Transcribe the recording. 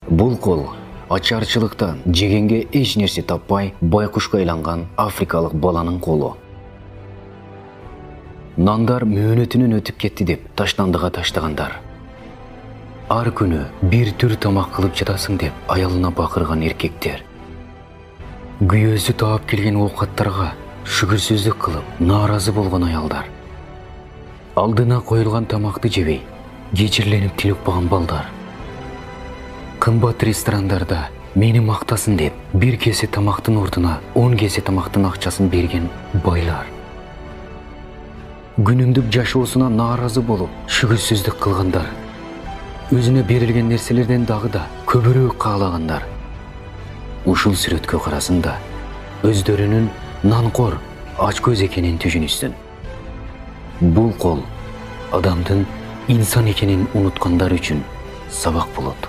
Бул кол ачарчылыктан жегенге эч нерсе таппай байкушка айланган африкалык баланын колу. Нандар мөөнөтүнөн өтүп кетти деп таштандыга таштагандар. Ар күнү бир түр тамак кылып жатасың деп аялына бакырган эркектер. Күйөөсү таап келген оокаттарга шүгүрсүздүк кылып нааразы болгон аялдар. Алдына коюлган тамакты жебей кечирленип тил укпаган балдар. Кымбат ресторандарда мени мактасын деп бир кесе тамактын ордуна 10 кесе тамактын акчасын берген байлар. Күнүмдүк жашоосуна нааразы болуп шүгүрсүздүк кылгандар. Өзүнө берилген нерселерден дагы да көбүрөөк каалагандар. Ушул сүрөткө карасында өздөрүнүн нанкор, ачкөз экенин түшүнүшсүн. Бул кол адамдын инсан экенин унуткандар үчүн сабак болот.